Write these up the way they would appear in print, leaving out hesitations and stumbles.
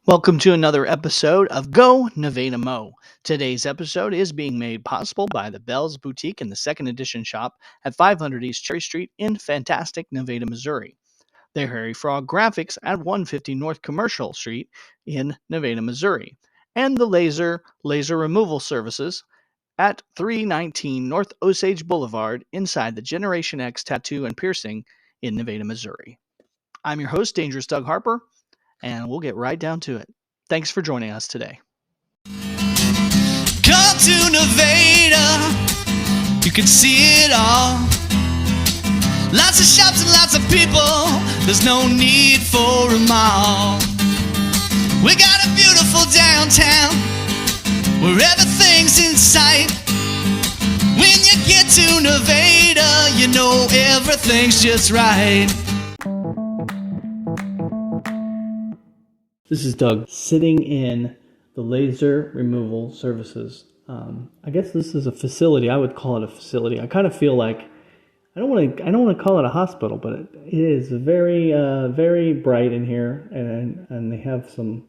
Welcome to another episode of Go Nevada Mo. Today's episode is being made possible by the Bell's Boutique and the Second Edition shop at 500 East Cherry Street in fantastic Nevada, Missouri. The Harry Frog Graphics at 150 North Commercial Street in Nevada, Missouri. And the Laser Removal Services at 319 North Osage Boulevard inside the Generation X Tattoo and Piercing in Nevada, Missouri. I'm your host, Dangerous Doug Harper, and we'll get right down to it. Thanks for joining us today. Come to Nevada, you can see it all. Lots of shops and lots of people, there's no need for a mall. We got a beautiful downtown, where everything's in sight. When you get to Nevada, you know everything's just right. This is Doug sitting in the Laser Removal Services. I guess this is a facility. I would call it a facility. I kind of feel like I don't want to call it a hospital, but it is very very bright in here, and they have some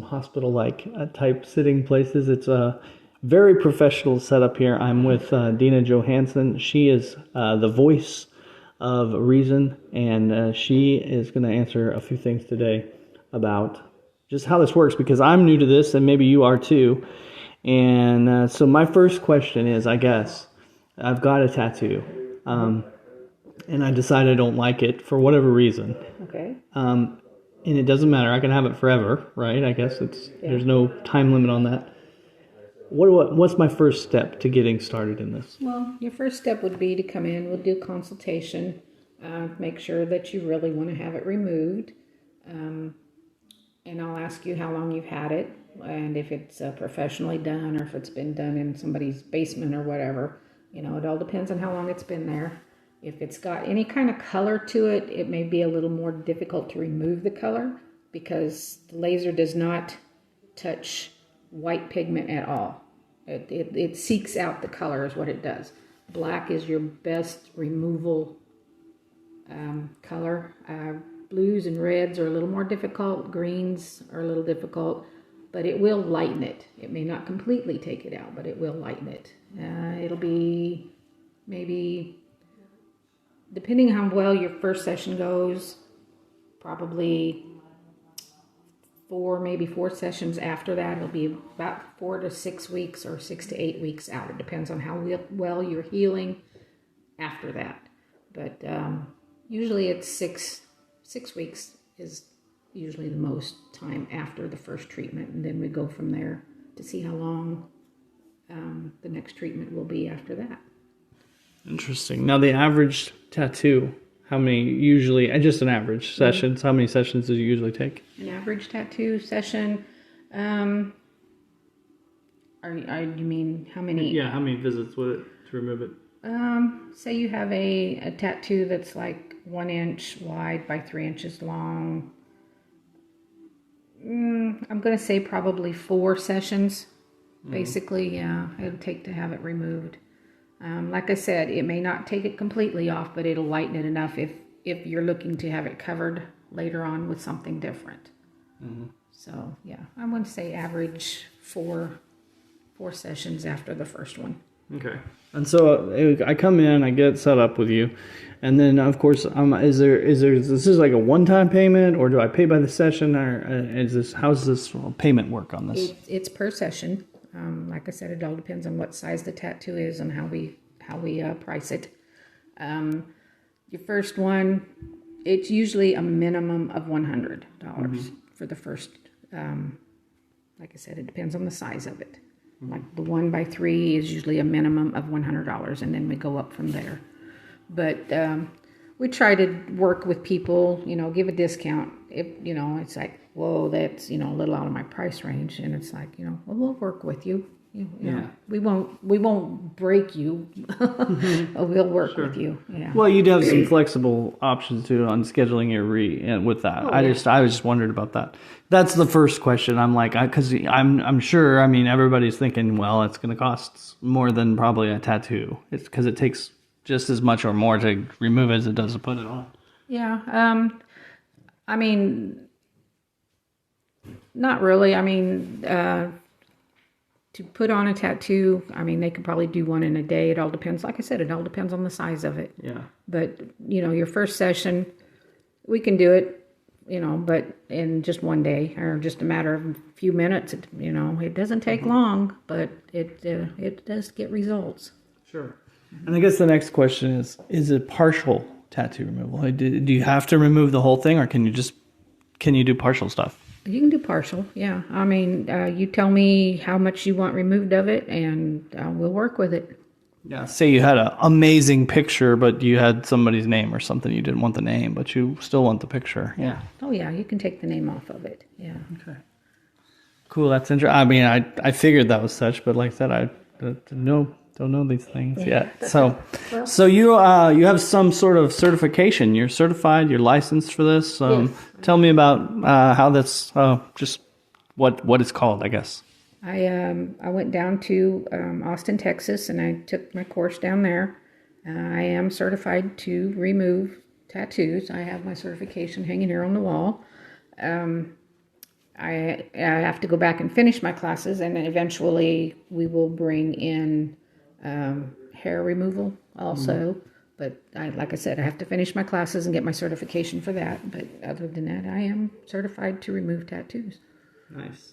hospital-like type sitting places. It's a very professional setup here. I'm with Dina Johansson. She is the voice of reason, and she is going to answer a few things today about just how this works, because I'm new to this and maybe you are too. And so my first question is, I guess, I've got a tattoo and I decide I don't like it for whatever reason. Okay. And it doesn't matter. I can have it forever, right? I guess there's no time limit on that. What's my first step to getting started in this? Well, your first step would be to come in. We'll do a consultation, make sure that you really want to have it removed. And I'll ask you how long you've had it, and if it's professionally done or if it's been done in somebody's basement or whatever. You know, it all depends on how long it's been there. If it's got any kind of color to it, it may be a little more difficult to remove the color, because the laser does not touch white pigment at all. It seeks out the color is what it does. Black is your best removal color. Blues and reds are a little more difficult. Greens are a little difficult, but it will lighten it. It may not completely take it out, but it will lighten it. It'll be maybe, depending on how well your first session goes, probably maybe four sessions after that. It'll be about 4 to 6 weeks or 6 to 8 weeks out. It depends on how well you're healing after that. But usually it's 6 weeks is usually the most time after the first treatment, and then we go from there to see how long the next treatment will be after that. Interesting. Now, the average tattoo, how many usually, just an average sessions, how many sessions does it usually take? An average tattoo session, you mean how many? Yeah, how many visits would it to remove it? Say you have a tattoo that's like 1 inch wide by 3 inches long. I'm going to say probably 4 sessions. Basically, yeah, it'll take to have it removed. Like I said, it may not take it completely off, but it'll lighten it enough if you're looking to have it covered later on with something different. So, yeah, I'm going to say average 4 sessions after the first one. Okay. And so I come in, I get set up with you, and then of course, is this like a one-time payment, or do I pay by the session, or how's this payment work on this? It's per session. Like I said, it all depends on what size the tattoo is and how we price it. Your first one, it's usually a minimum of $100 for the first. Like I said, it depends on the size of it. Like the 1 by 3 is usually a minimum of $100, and then we go up from there. But we try to work with people, give a discount. If it's like, whoa, that's a little out of my price range, and it's like, well, we'll work with you. We won't break you. We'll work with you. Yeah. Well, you'd have some flexible options too on scheduling your with that. I was just wondered about that. That's the first question. I'm like, because I'm sure. I mean, everybody's thinking, well, it's going to cost more than probably a tattoo. It's because it takes just as much or more to remove it as it does to put it on. Yeah. I mean, Not really. I mean, to put on a tattoo, I mean, they could probably do one in a day. It all depends. Like I said, it all depends on the size of it. Yeah. But, your first session, we can do it, but in just one day or just a matter of a few minutes. It doesn't take long, but it does get results. Sure. And I guess the next question is it partial tattoo removal? Do you have to remove the whole thing, or can you do partial stuff? You can do partial, yeah. I mean, you tell me how much you want removed of it, and we'll work with it. Yeah. Say you had an amazing picture, but you had somebody's name or something. You didn't want the name, but you still want the picture. Yeah. Oh, yeah, you can take the name off of it, yeah. Okay. Cool, that's interesting. I mean, I figured that was such, but like I said, I don't know these things yet. So, so you have some sort of certification. You're certified. You're licensed for this. Yes. Tell me about how that's just what it's called, I guess. I went down to Austin, Texas, and I took my course down there. I am certified to remove tattoos. I have my certification hanging here on the wall. I have to go back and finish my classes, and then eventually we will bring in hair removal also. But like I said, I have to finish my classes and get my certification for that. But other than that, I am certified to remove tattoos. Nice.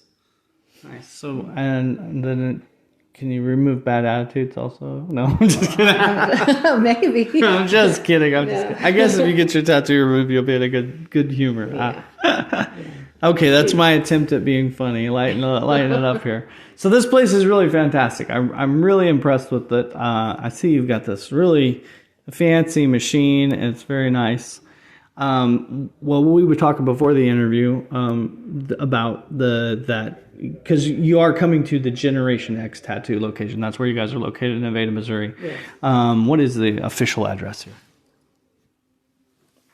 So, and then can you remove bad attitudes also? No, I'm just kidding. Maybe. I'm just kidding. I guess if you get your tattoo removed, you'll be in a good humor. Yeah. Okay, that's my attempt at being funny. Lighten it up here. So this place is really fantastic. I'm really impressed with it. I see you've got this really fancy machine, and it's very nice. Well, we were talking before the interview about that because you are coming to the Generation X tattoo location. That's where you guys are located in Nevada, Missouri. Yes. What is the official address here?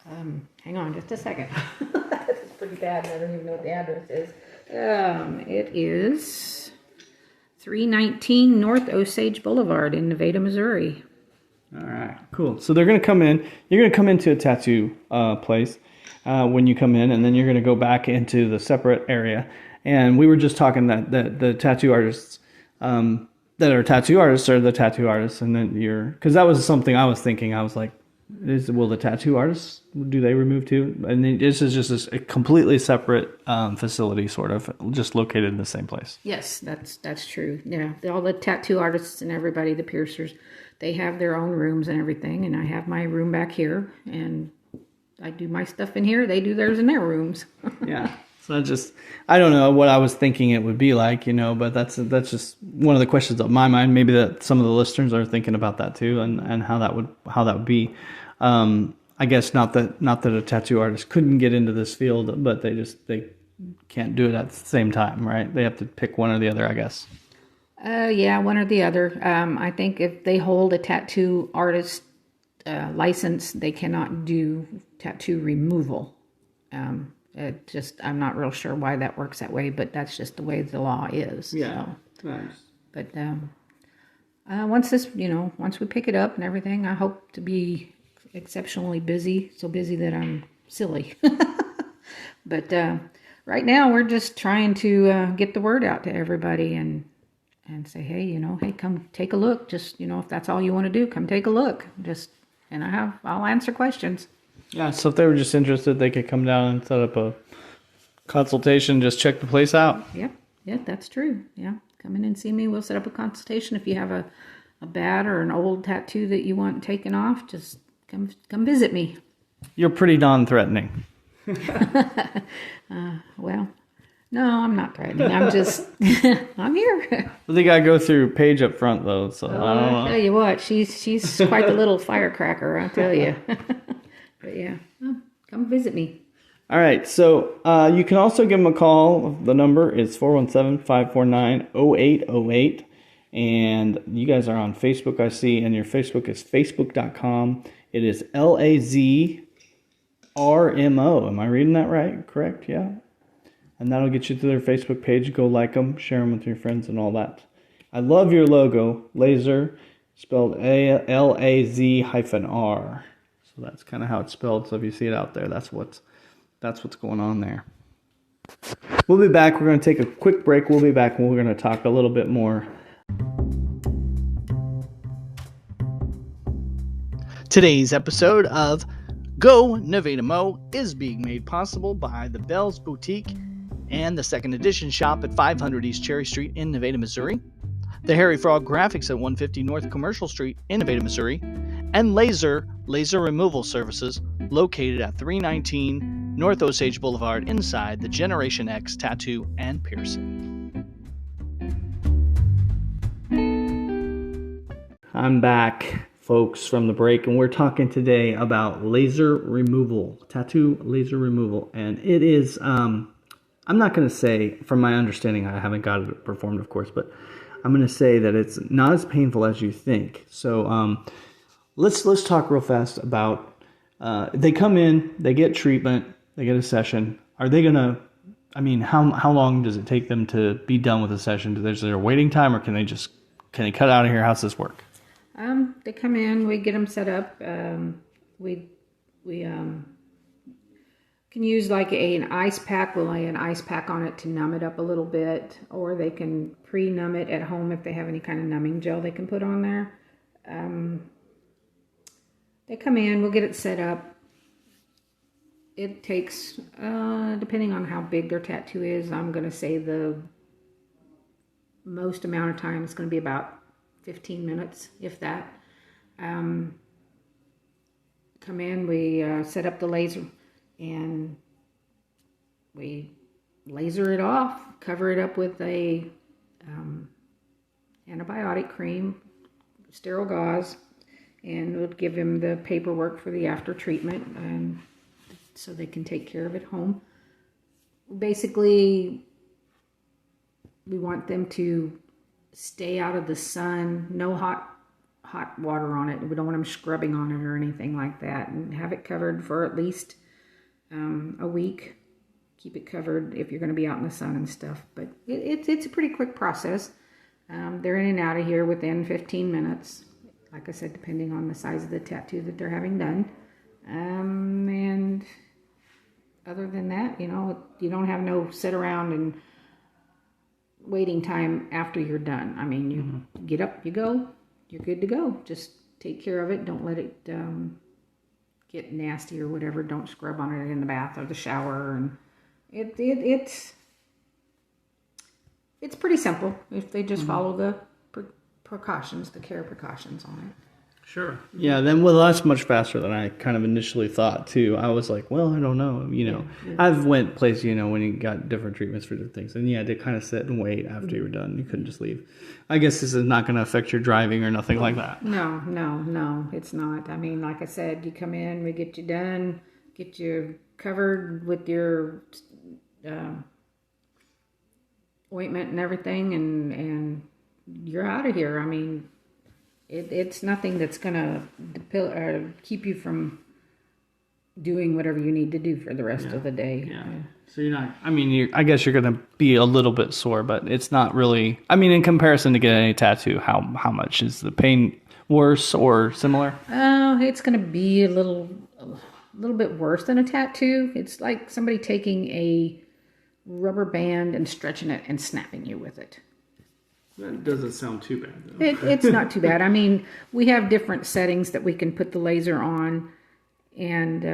Hang on just a second. It's pretty bad. I don't even know what the address is. It is 319 North Osage Boulevard in Nevada, Missouri. All right, cool. So they're going to come in. You're going to come into a tattoo place when you come in, and then you're going to go back into the separate area. And we were just talking that the tattoo artists that are tattoo artists are the tattoo artists, and then because that was something I was thinking. I was like, will the tattoo artists, do they remove too? And then this is just a completely separate facility, sort of, just located in the same place. Yes, that's true. Yeah, all the tattoo artists and everybody, the piercers, they have their own rooms and everything, and I have my room back here, and I do my stuff in here. They do theirs in their rooms. Yeah. So I don't know what I was thinking it would be like, but that's just one of the questions on my mind. Maybe that some of the listeners are thinking about that too, and how that would be. I guess not that a tattoo artist couldn't get into this field, but they can't do it at the same time, right? They have to pick one or the other, I guess. Yeah, one or the other. I think if they hold a tattoo artist license, they cannot do tattoo removal. I'm not real sure why that works that way, but that's just the way the law is. Yeah. So. Nice. But once we pick it up and everything, I hope to be exceptionally busy, so busy that I'm silly. But right now we're just trying to get the word out to everybody and say, hey, come take a look. Just, if that's all you want to do, come take a look. I'll answer questions. Yeah, so if they were just interested, they could come down and set up a consultation, just check the place out. Yep, yeah, that's true. Yeah, come in and see me. We'll set up a consultation. If you have a bad or an old tattoo that you want taken off, just come visit me. You're pretty non-threatening. Well, no, I'm not threatening. I'm just, I'm here. They got to go through Paige up front, though, so I don't know. I'll tell you what, she's quite the little firecracker, I'll tell you. But yeah, come visit me. All right, so you can also give them a call. The number is 417-549-0808. And you guys are on Facebook, I see, and your Facebook is facebook.com. It is LAZRMO. Am I reading that right? Correct? Yeah. And that'll get you to their Facebook page. Go like them, share them with your friends and all that. I love your logo, Laz-R, spelled LAZ-R. So that's kind of how it's spelled. So if you see it out there, that's what's going on there. Well, We'll be back. We're going to take a quick break. We'll be back and we're going to talk a little bit more. Today's episode of Go Nevada Mo is being made possible by the Bell's Boutique and the Second Edition shop at 500 East Cherry Street in Nevada, Missouri, the Harry Frog Graphics at 150 North Commercial Street in Nevada, Missouri, and Laz-R Laser Removal Services located at 319 North Osage Boulevard inside the Generation X Tattoo and Piercing. I'm back, folks, from the break, and we're talking today about laser removal, tattoo laser removal. And it is, I'm not going to say, from my understanding, I haven't got it performed, of course, but I'm going to say that it's not as painful as you think. So let's talk real fast about, they come in, they get treatment, they get a session. Are they going to, how long does it take them to be done with a session? Is there a waiting time, or can they cut out of here? How's this work? They come in, we get them set up. We can use like an ice pack. We'll lay an ice pack on it to numb it up a little bit, or they can pre-numb it at home if they have any kind of numbing gel they can put on there. They come in, we'll get it set up. It takes, depending on how big their tattoo is, I'm going to say the most amount of time is going to be about 15 minutes, if that. Come in, we set up the laser, and we laser it off, cover it up with a antibiotic cream, sterile gauze, and we'll give them the paperwork for the after treatment, and so they can take care of it home. Basically, we want them to stay out of the sun, no hot water on it. We don't want them scrubbing on it or anything like that, and have it covered for at least a week. Keep it covered if you're going to be out in the sun and stuff. But it's a pretty quick process. They're in and out of here within 15 minutes. Like I said, depending on the size of the tattoo that they're having done. And other than that, you don't have no sit around and waiting time after you're done. You get up, you go, you're good to go. Just take care of it. Don't let it get nasty or whatever. Don't scrub on it in the bath or the shower. And it's pretty simple if they just follow the precautions, the care precautions on it. Sure. Yeah, that's much faster than I kind of initially thought, too. I was like, well, I don't know. Yeah. I've went places, when you got different treatments for different things. And you had to kind of sit and wait after you were done. You couldn't just leave. I guess this is not going to affect your driving or nothing like that. No, it's not. Like I said, you come in, we get you done, get you covered with your ointment and everything, and you're out of here. It's nothing that's going to keep you from doing whatever you need to do for the rest of the day. Yeah. So you're not, I guess you're going to be a little bit sore, but it's not really, in comparison to getting a tattoo, how much is the pain worse or similar? It's going to be a little bit worse than a tattoo. It's like somebody taking a rubber band and stretching it and snapping you with it. That doesn't sound too bad, though. It's not too bad. We have different settings that we can put the laser on. And,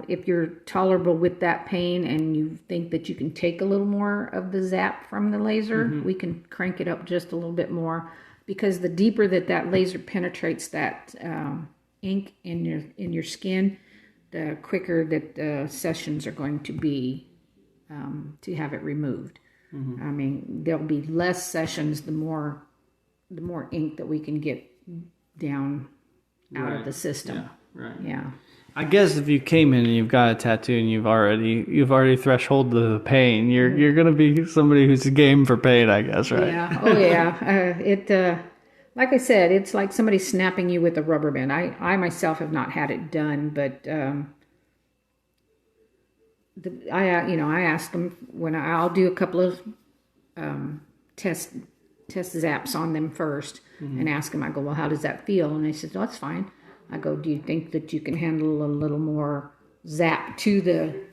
if you're tolerable with that pain and you think that you can take a little more of the zap from the laser, we can crank it up just a little bit more. Because the deeper that laser penetrates that ink in your skin, the quicker that the sessions are going to be to have it removed. There'll be less sessions the more ink that we can get down out of the system. Yeah, right. Yeah. I guess if you came in and you've got a tattoo and you've already thresholded the pain, you're gonna be somebody who's game for pain, I guess, right? Yeah. Oh yeah. Like I said, it's like somebody snapping you with a rubber band. I myself have not had it done, but I asked them when I'll do a couple of test zaps on them first, and ask them. I go, well, how does that feel? And they said, oh, that's fine. I go, do you think that you can handle a little more zap to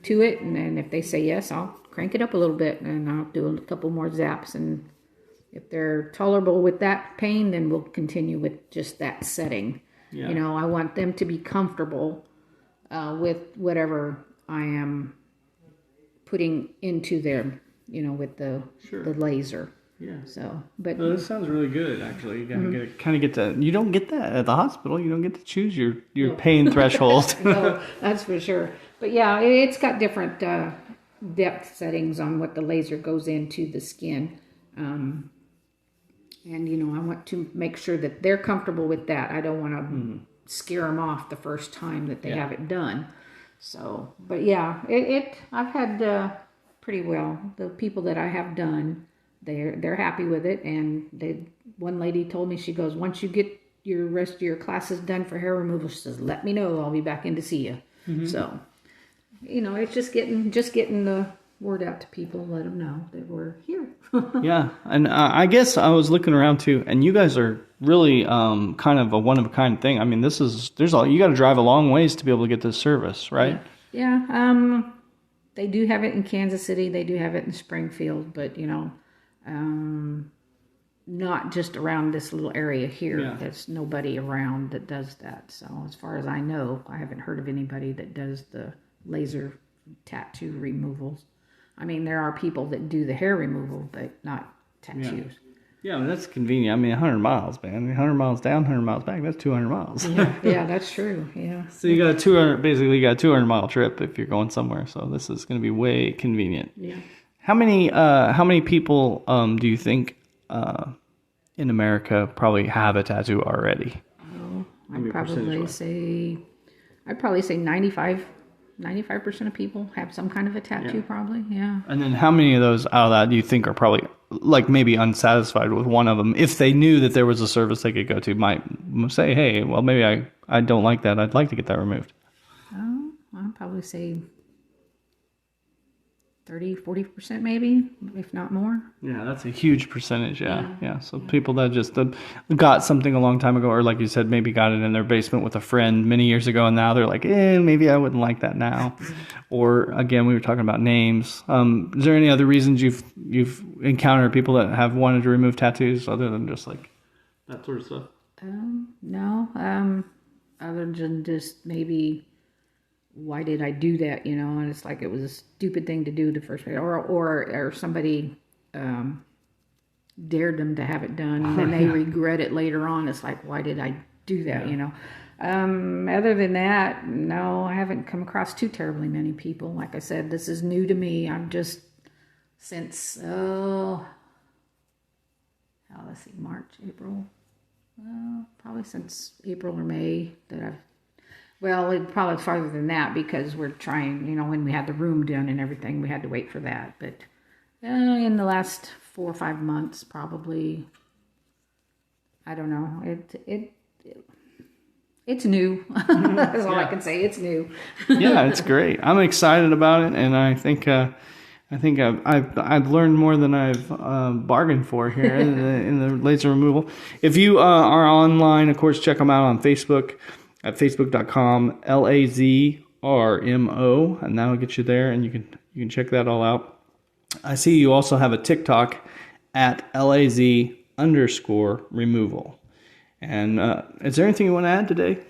it? And then if they say yes, I'll crank crank it up a little bit, and I'll do a couple more zaps. And if they're tolerable with that pain, then we'll continue with just that setting. Yeah. You know, I want them to be comfortable with whatever I am putting into them, you know, with the laser. Yeah. So, but well, this sounds really good. Actually, you gotta kind of get to. You don't get that at the hospital. You don't get to choose your pain threshold. No, that's for sure. But yeah, it's got different depth settings on what the laser goes into the skin. And, you know, I want to make sure that they're comfortable with that. I don't want to scare them off the first time that they have it done. So, but yeah, I've had pretty well. The people that I have done, they're happy with it. And one lady told me, she goes, once you get your rest of your classes done for hair removal, she says, let me know. I'll be back in to see you. Mm-hmm. So, you know, it's just getting the word out to people, let them know that we're here. Yeah, and I guess I was looking around too, and you guys are really kind of a one of a kind thing. I mean, you got to drive a long ways to be able to get this service, right? Yeah. They do have it in Kansas City. They do have it in Springfield, but you know, not just around this little area here. Yeah. There's nobody around that does that. So as far as I know, I haven't heard of anybody that does the laser tattoo removals. I mean, there are people that do the hair removal, but not tattoos. Yeah, well, that's convenient. I mean, 100 miles, man. 100 miles down, 100 miles back. That's 200 miles. Yeah, that's true. Yeah. So you got a 200-mile trip if you're going somewhere. So this is going to be way convenient. Yeah. How many people do you think in America probably have a tattoo already? Oh, I'd probably say 95% of people have some kind of a tattoo, probably, yeah. And then how many of those out of that do you think are probably, like, maybe unsatisfied with one of them? If they knew that there was a service they could go to, might say, hey, well, maybe I don't like that. I'd like to get that removed. Oh, I'd probably say 30-40% maybe, if not more. Yeah, that's a huge percentage. Yeah. So people that just got something a long time ago, or like you said, maybe got it in their basement with a friend many years ago, and now they're like, maybe I wouldn't like that now. Or again, we were talking about names. Is there any other reasons you've encountered people that have wanted to remove tattoos other than just like that sort of stuff? No. Other than just maybe, why did I do that? You know, and it's like it was a stupid thing to do the first place, or somebody dared them to have it done, and then they regret it later on. It's like, why did I do that? You know. Other than that, no, I haven't come across too terribly many people. Like I said, this is new to me. I'm just since let's see, March, April, probably since April or May that I've. Well, it probably farther than that because we're trying, you know, when we had the room done and everything, we had to wait for that. But in the last 4 or 5 months, probably, I don't know. It's new. That's all I can say. It's new. Yeah, it's great. I'm excited about it, and I think I've learned more than I've bargained for here in the laser removal. If you are online, of course, check them out on Facebook. At facebook.com, LAZRMO, and that'll get you there, and you can check that all out. I see you also have a TikTok at LAZ_removal. And is there anything you want to add today?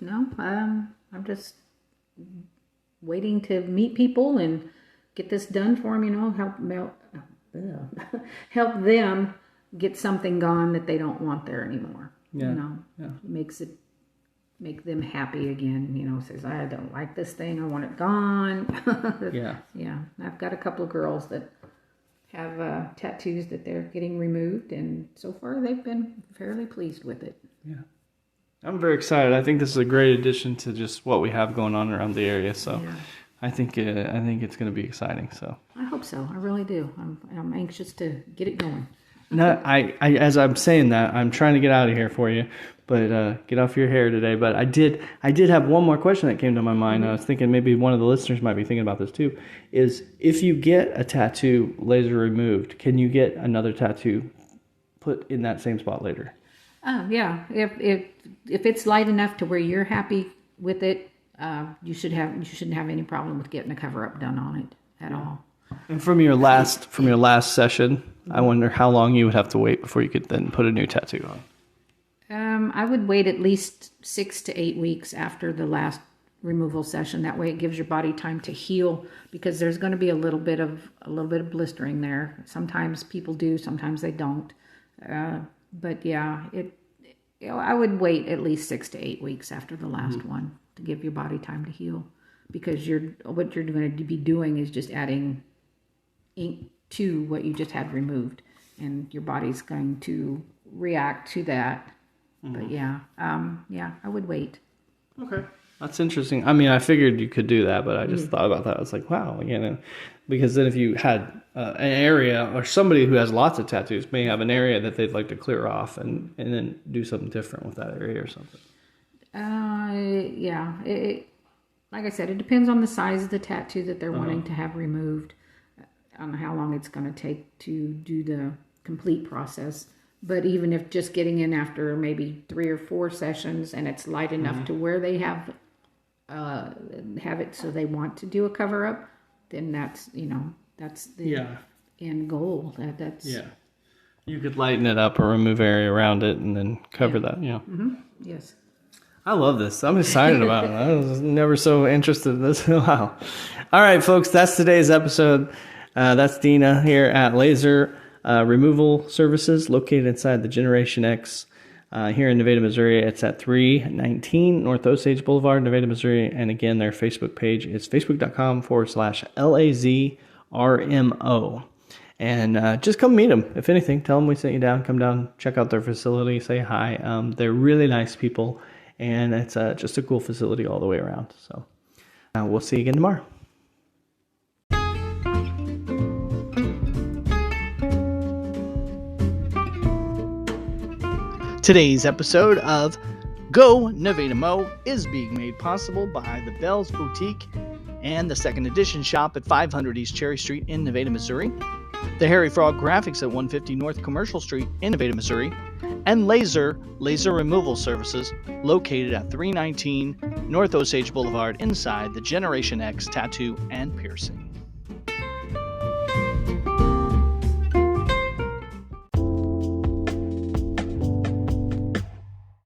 No, I'm just waiting to meet people and get this done for them, you know, help them get something gone that they don't want there anymore. Yeah. You know, make them happy again, you know, says, I don't like this thing, I want it gone. Yeah. I've got a couple of girls that have tattoos that they're getting removed, and so far they've been fairly pleased with it. Yeah. I'm very excited. I think this is a great addition to just what we have going on around the area, so I think it's going to be exciting. So I hope so. I really do. I'm anxious to get it going. No, I as I'm saying that, I'm trying to get out of here for you, but get off your hair today. But I did have one more question that came to my mind. I was thinking maybe one of the listeners might be thinking about this too. Is if you get a tattoo laser removed, can you get another tattoo put in that same spot later? Oh yeah, if it's light enough to where you're happy with it, you shouldn't have any problem with getting a cover up done on it at all. And from your last session, I wonder how long you would have to wait before you could then put a new tattoo on. I would wait at least 6 to 8 weeks after the last removal session. That way it gives your body time to heal, because there's going to be a little bit of blistering there. Sometimes people do, sometimes they don't. But yeah, I would wait at least 6 to 8 weeks after the last one to give your body time to heal, because what you're going to be doing is just adding ink to what you just had removed, and your body's going to react to that. But yeah, I would wait. Okay. That's interesting. I mean, I figured you could do that, but I just thought about that. I was like, wow, because then if you had an area, or somebody who has lots of tattoos may have an area that they'd like to clear off and then do something different with that area or something. Yeah. Like I said, it depends on the size of the tattoo that they're wanting to have removed, on how long it's going to take to do the complete process. But even if just getting in after maybe 3 or 4 sessions and it's light enough to where they have it so they want to do a cover up, then that's the end goal. That's You could lighten it up or remove area around it and then cover that. Yeah. Mm-hmm. Yes. I love this. I'm excited about it. I was never so interested in this in a while. All right, folks, that's today's episode. That's Dina here at Laz-R Removal Services, located inside the Generation X here in Nevada, Missouri. It's at 319 North Osage Boulevard, Nevada, Missouri. And again, their Facebook page is facebook.com/LAZRMO. And just come meet them. If anything, tell them we sent you down. Come down, check out their facility, say hi. They're really nice people, and it's just a cool facility all the way around. So we'll see you again tomorrow. Today's episode of Go Nevada Mo is being made possible by the Bell's Boutique and the Second Edition shop at 500 East Cherry Street in Nevada, Missouri, the Harry Frog Graphics at 150 North Commercial Street in Nevada, Missouri, and Laz-R Removal Services, located at 319 North Osage Boulevard inside the Generation X Tattoo and Piercing.